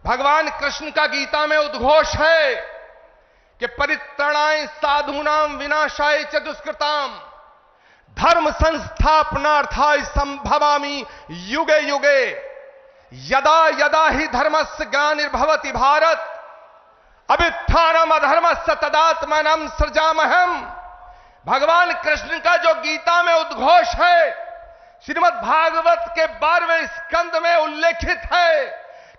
भगवान कृष्ण का गीता में उद्घोष है कि परित्राणाय साधूनाम विनाशाय च दुष्कृताम धर्म संस्थापनार्थाय संभवामि युगे युगे यदा यदा ही धर्मस्य ग्लानिर्भवति भारत अभ्युत्थानम अधर्मस्य तदात्मानं सृजामहम। भगवान कृष्ण का जो गीता में उद्घोष है, श्रीमद् भागवत के 12वें स्कंद में उल्लेखित है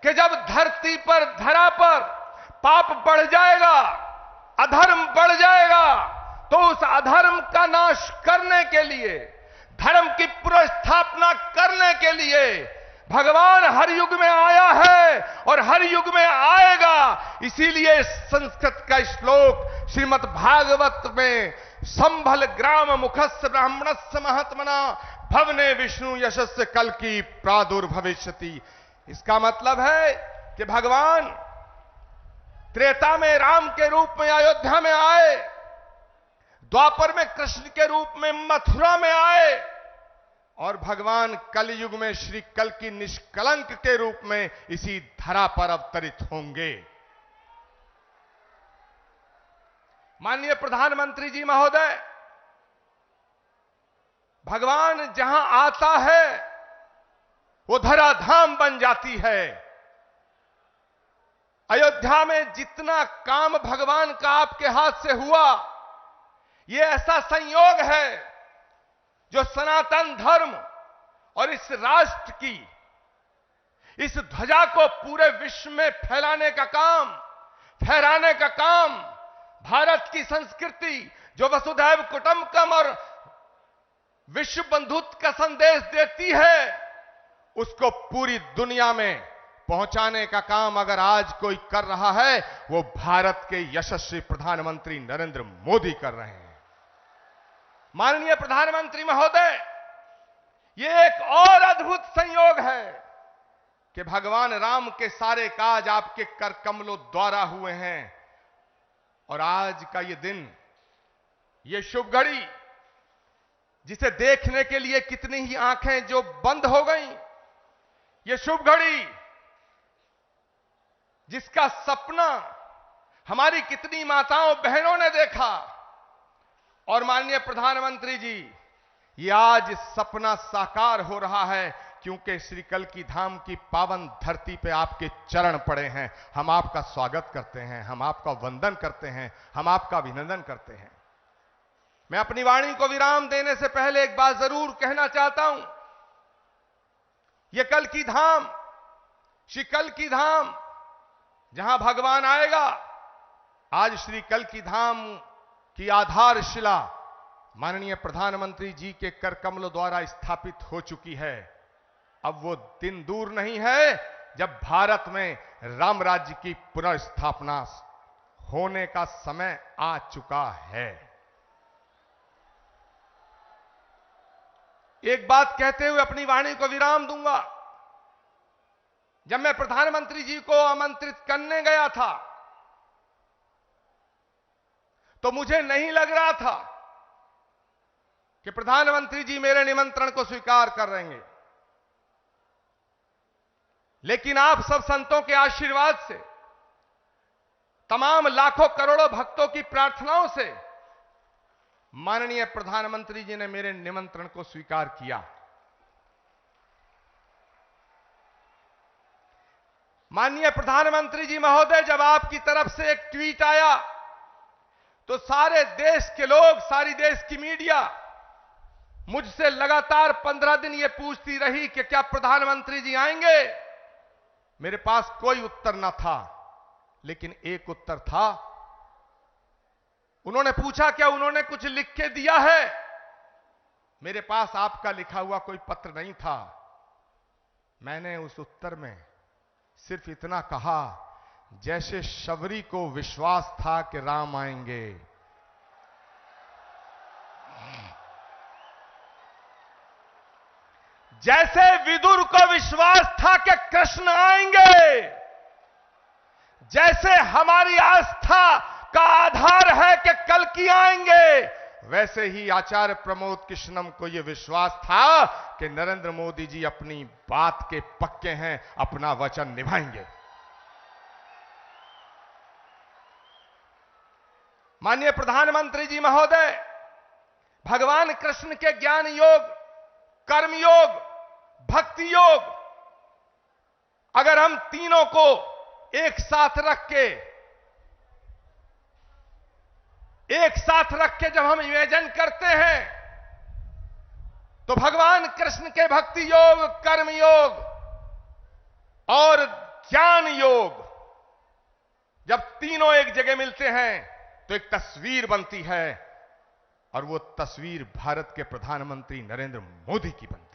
कि जब धरती पर, धरा पर पाप बढ़ जाएगा, अधर्म बढ़ जाएगा, तो उस अधर्म का नाश करने के लिए, धर्म की पुनर्स्थापना करने के लिए भगवान हर युग में आया है और हर युग में आएगा। इसीलिए संस्कृत का श्लोक श्रीमद् भागवत में संभल ग्राम मुखस्य ब्राह्मणस्य महात्मना भवने विष्णु यशस्य कल की प्रादुर्भविष्यति। इसका मतलब है कि भगवान त्रेता में राम के रूप में अयोध्या में आए, द्वापर में कृष्ण के रूप में मथुरा में आए और भगवान कलयुग में श्री कल की निष्कलंक के रूप में इसी धरा पर अवतरित होंगे। माननीय प्रधानमंत्री जी महोदय, भगवान जहां आता है वो धराधाम बन जाती है। अयोध्या में जितना काम भगवान का आपके हाथ से हुआ, ये ऐसा संयोग है जो सनातन धर्म और इस राष्ट्र की, इस ध्वजा को पूरे विश्व में फैलाने का काम, फहराने का काम, भारत की संस्कृति जो वसुधैव कुटुंबकम और विश्व बंधुत्व का संदेश देती है, उसको पूरी दुनिया में पहुंचाने का काम अगर आज कोई कर रहा है, वो भारत के यशस्वी प्रधानमंत्री नरेंद्र मोदी कर रहे हैं। माननीय प्रधानमंत्री महोदय, ये एक और अद्भुत संयोग है कि भगवान राम के सारे काज आपके कर कमलों द्वारा हुए हैं और आज का ये दिन, ये शुभ घड़ी, जिसे देखने के लिए कितनी ही आंखें जो बंद हो गईं, ये शुभ घड़ी जिसका सपना हमारी कितनी माताओं बहनों ने देखा, और माननीय प्रधानमंत्री जी, ये आज सपना साकार हो रहा है क्योंकि श्री कल की धाम की पावन धरती पे आपके चरण पड़े हैं। हम आपका स्वागत करते हैं, हम आपका वंदन करते हैं, हम आपका अभिनंदन करते हैं। मैं अपनी वाणी को विराम देने से पहले एक बात जरूर कहना चाहता हूं। यह कल की धाम, श्री कल की धाम जहां भगवान आएगा, आज श्री कल की धाम की आधारशिला माननीय प्रधानमंत्री जी के कर कमलों द्वारा स्थापित हो चुकी है। अब वो दिन दूर नहीं है जब भारत में राम राज्य की पुनर्स्थापना होने का समय आ चुका है। एक बात कहते हुए अपनी वाणी को विराम दूंगा। जब मैं प्रधानमंत्री जी को आमंत्रित करने गया था तो मुझे नहीं लग रहा था कि प्रधानमंत्री जी मेरे निमंत्रण को स्वीकार कर लेंगे, लेकिन आप सब संतों के आशीर्वाद से, तमाम लाखों करोड़ों भक्तों की प्रार्थनाओं से माननीय प्रधानमंत्री जी ने मेरे निमंत्रण को स्वीकार किया। माननीय प्रधानमंत्री जी महोदय, जब आपकी तरफ से एक ट्वीट आया तो सारे देश के लोग, सारी देश की मीडिया मुझसे लगातार 15 दिन ये पूछती रही कि क्या प्रधानमंत्री जी आएंगे। मेरे पास कोई उत्तर न था, लेकिन एक उत्तर था। उन्होंने पूछा क्या उन्होंने कुछ लिख के दिया है। मेरे पास आपका लिखा हुआ कोई पत्र नहीं था। मैंने उस उत्तर में सिर्फ इतना कहा, जैसे शबरी को विश्वास था कि राम आएंगे, जैसे विदुर को विश्वास था कि कृष्ण आएंगे, जैसे हमारी आस्था का आधार है कि कल की आएंगे, वैसे ही आचार्य प्रमोद कृष्णम को यह विश्वास था कि नरेंद्र मोदी जी अपनी बात के पक्के हैं, अपना वचन निभाएंगे। माननीय प्रधानमंत्री जी महोदय, भगवान कृष्ण के ज्ञान योग, कर्म योग, भक्ति योग, अगर हम तीनों को एक साथ रख के जब हम इमेजिन करते हैं, तो भगवान कृष्ण के भक्ति योग, कर्म योग और ज्ञान योग जब तीनों एक जगह मिलते हैं तो एक तस्वीर बनती है, और वो तस्वीर भारत के प्रधानमंत्री नरेंद्र मोदी की बनती है।